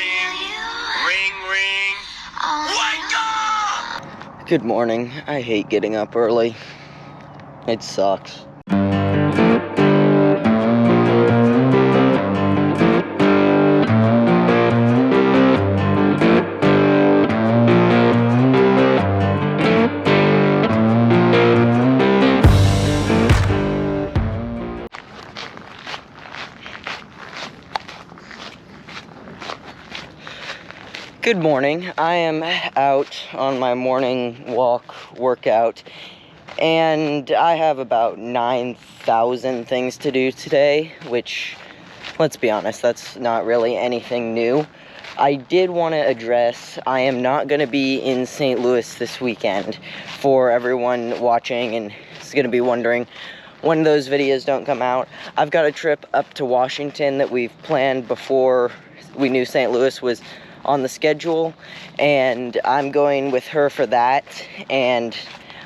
ring, ring, ring. Wake up! Good morning. I hate getting up early. It sucks. Good morning. I am out on my morning workout, and I have about 9,000 things to do today, which, let's be honest, that's not really anything new. I did want to address, I am not going to be in St. Louis this weekend. For everyone watching and is going to be wondering when those videos don't come out, I've got a trip up to Washington that we've planned before we knew St. Louis was on the schedule, and I'm going with her for that. And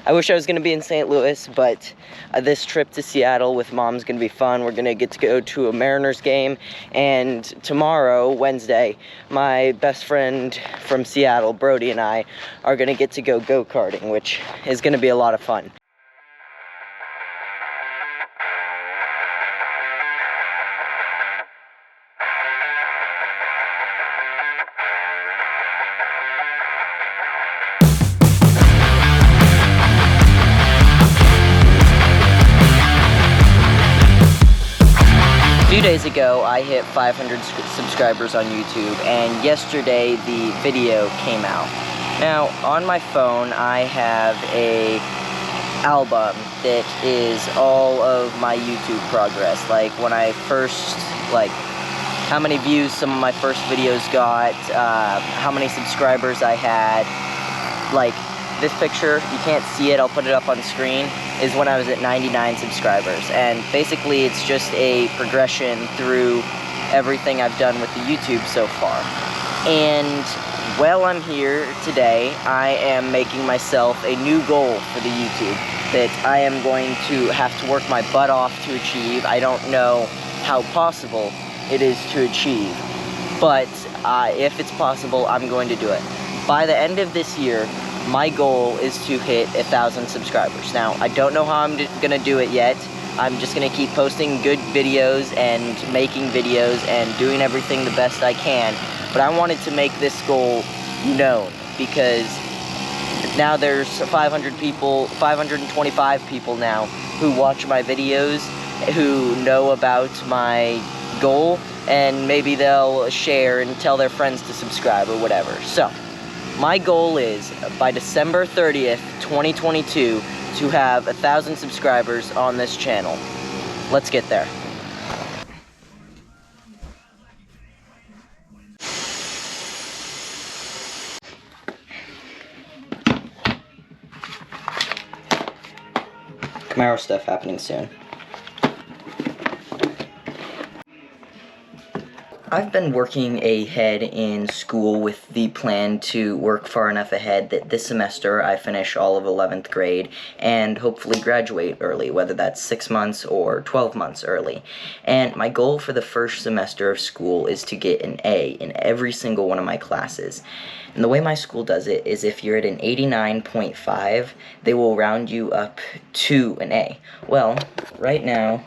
I wish I was going to be in St. Louis, but this trip to Seattle with Mom's going to be fun. We're going to get to go to a Mariners game, and tomorrow, Wednesday, my best friend from Seattle, Brody, and I are going to get to go go-karting, which is going to be a lot of fun. A few days ago, I hit 500 subscribers on YouTube, and yesterday the video came out. Now, on my phone, I have a album that is all of my YouTube progress, like when I first, how many views some of my first videos got, how many subscribers I had. Like, this picture, you can't see it, I'll put it up on screen, is when I was at 99 subscribers. And basically it's just a progression through everything I've done with the YouTube so far. And while I'm here today, I am making myself a new goal for the YouTube that I am going to have to work my butt off to achieve. I don't know how possible it is to achieve, but if it's possible, I'm going to do it. By the end of this year, my goal is to hit 1,000 subscribers. Now, I don't know how I'm gonna do it yet. I'm just gonna keep posting good videos and making videos and doing everything the best I can. But I wanted to make this goal known, because now there's 525 people now who watch my videos, who know about my goal, and maybe they'll share and tell their friends to subscribe or whatever. So, my goal is, by December 30th, 2022, to have 1,000 subscribers on this channel. Let's get there. Camaro stuff happening soon. I've been working ahead in school with the plan to work far enough ahead that this semester I finish all of 11th grade and hopefully graduate early, whether that's 6 months or 12 months early. And my goal for the first semester of school is to get an A in every single one of my classes. And the way my school does it is if you're at an 89.5, they will round you up to an A. Well, right now,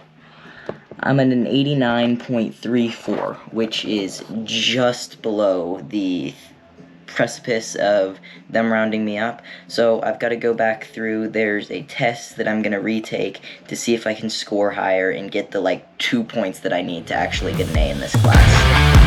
I'm at an 89.34, which is just below the precipice of them rounding me up. So I've got to go back through. There's a test that I'm going to retake to see if I can score higher and get the 2 points that I need to actually get an A in this class.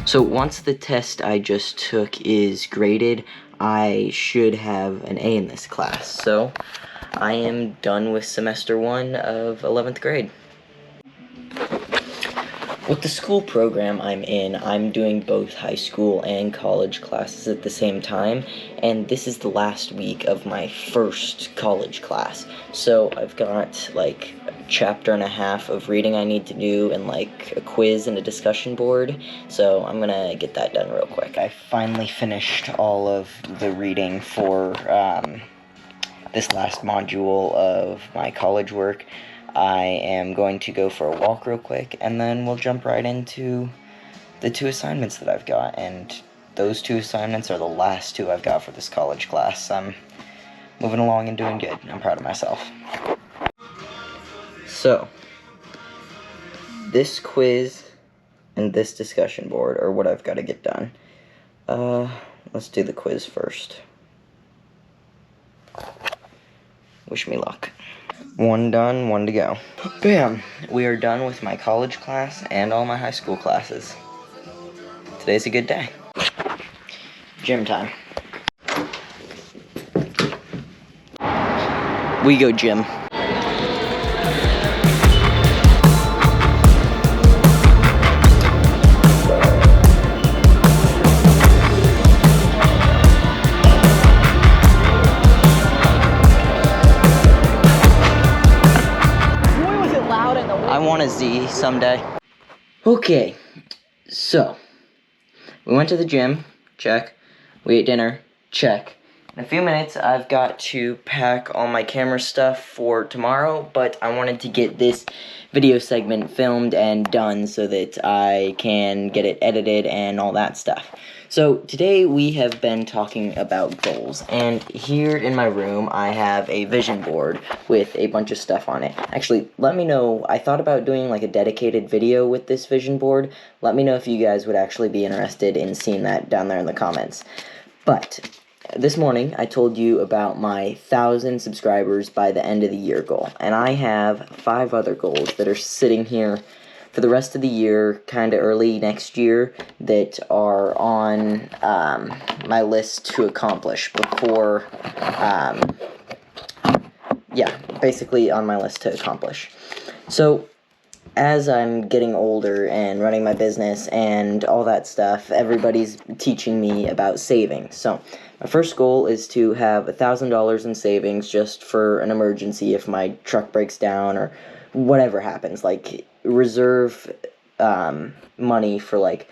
So once the test I just took is graded, I should have an A in this class. So I am done with semester 1 of 11th grade. With the school program I'm in, I'm doing both high school and college classes at the same time, and this is the last week of my first college class. So I've got chapter and a half of reading I need to do and like a quiz and a discussion board, so I'm gonna get that done real quick. I finally finished all of the reading for this last module of my college work. I am going to go for a walk real quick, and then we'll jump right into the 2 assignments that I've got, and those 2 assignments are the last 2 I've got for this college class. I'm moving along and doing good. I'm proud of myself. So, this quiz and this discussion board are what I've got to get done. Let's do the quiz first. Wish me luck. 1 done, 1 to go. Bam! We are done with my college class and all my high school classes. Today's a good day. Gym time. We go gym. I want a Z someday. Okay, so we went to the gym, check. We ate dinner, check. In a few minutes, I've got to pack all my camera stuff for tomorrow, but I wanted to get this video segment filmed and done so that I can get it edited and all that stuff. So today we have been talking about goals, and here in my room I have a vision board with a bunch of stuff on it. Actually, let me know, I thought about doing like a dedicated video with this vision board. Let me know if you guys would actually be interested in seeing that down there in the comments. But this morning I told you about my 1,000 subscribers by the end of the year goal, and I have 5 other goals that are sitting here for the rest of the year, kind of early next year, that are on my list to accomplish before, yeah, basically on my list to accomplish. So, as I'm getting older and running my business and all that stuff, everybody's teaching me about saving. So, my first goal is to have $1,000 in savings just for an emergency if my truck breaks down or whatever happens. Like, reserve money for, like,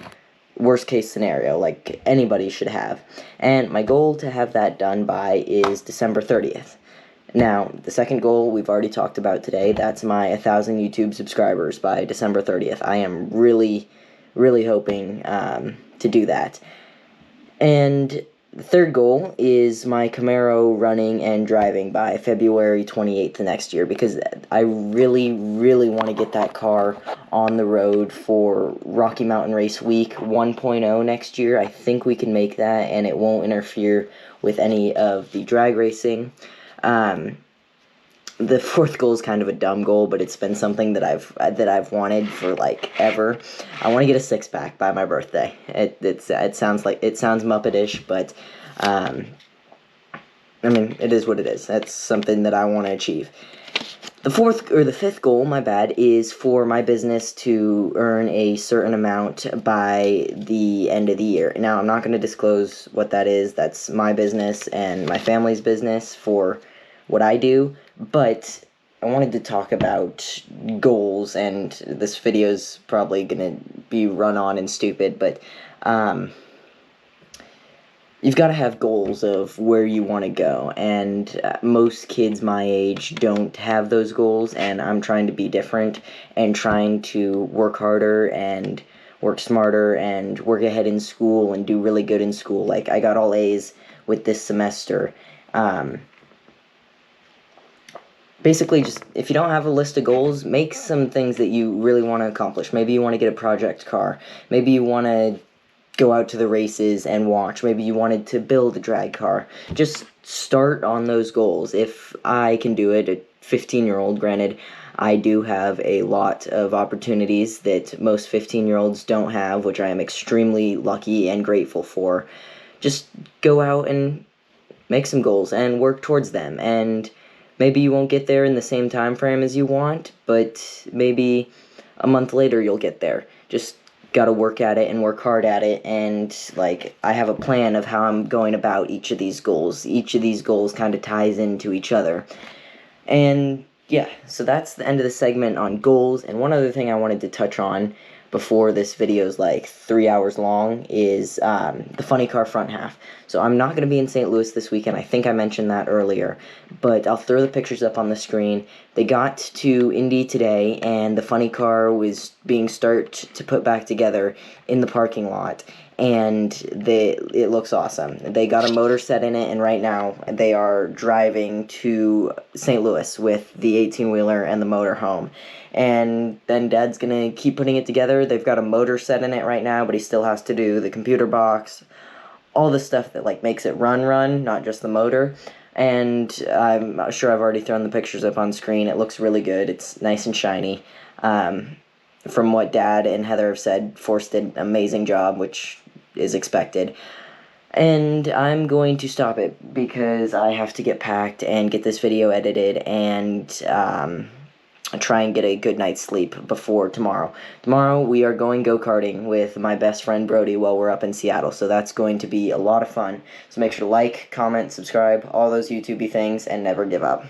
worst case scenario, like anybody should have. And my goal to have that done by is December 30th. Now, the second goal we've already talked about today, that's my 1,000 YouTube subscribers by December 30th. I am really, really hoping to do that. And the third goal is my Camaro running and driving by February 28th next year, because I really, really want to get that car on the road for Rocky Mountain Race Week 1.0 next year. I think we can make that, and it won't interfere with any of the drag racing. The fourth goal is kind of a dumb goal, but it's been something that I've wanted for like ever. I want to get a 6-pack by my birthday. It sounds Muppetish, but I mean, it is what it is. That's something that I want to achieve. The fifth goal, my bad, is for my business to earn a certain amount by the end of the year. Now, I'm not going to disclose what that is. That's my business and my family's business for what I do, but I wanted to talk about goals, and this video's probably going to be run on and stupid, but you've got to have goals of where you want to go, and most kids my age don't have those goals, and I'm trying to be different and trying to work harder and work smarter and work ahead in school and do really good in school. Like, I got all A's with this semester. Basically, just, if you don't have a list of goals, make some things that you really want to accomplish. Maybe you want to get a project car. Maybe you want to go out to the races and watch. Maybe you wanted to build a drag car. Just start on those goals. If I can do it, a 15-year-old, granted, I do have a lot of opportunities that most 15-year-olds don't have, which I am extremely lucky and grateful for. Just go out and make some goals and work towards them, and maybe you won't get there in the same time frame as you want, but maybe a month later you'll get there. Just gotta work at it and work hard at it, and like, I have a plan of how I'm going about each of these goals. Each of these goals kind of ties into each other. And yeah, so that's the end of the segment on goals. And one other thing I wanted to touch on before this video is like 3 hours long is the funny car front half. So I'm not going to be in St. Louis this weekend. I think I mentioned that earlier, but I'll throw the pictures up on the screen. They got to Indy today, and the funny car was being started to put back together in the parking lot. And it looks awesome. They got a motor set in it, and right now they are driving to St. Louis with the 18-wheeler and the motor home. And then Dad's gonna keep putting it together. They've got a motor set in it right now, but he still has to do the computer box, all the stuff that like makes it run, not just the motor. And I'm sure I've already thrown the pictures up on screen. It looks really good. It's nice and shiny. From what Dad and Heather have said, Force did an amazing job, which is expected. And I'm going to stop it because I have to get packed and get this video edited and try and get a good night's sleep before tomorrow. Tomorrow we are going go-karting with my best friend Brody while we're up in Seattle, so that's going to be a lot of fun. So make sure to like, comment, subscribe, all those YouTube-y things, and never give up.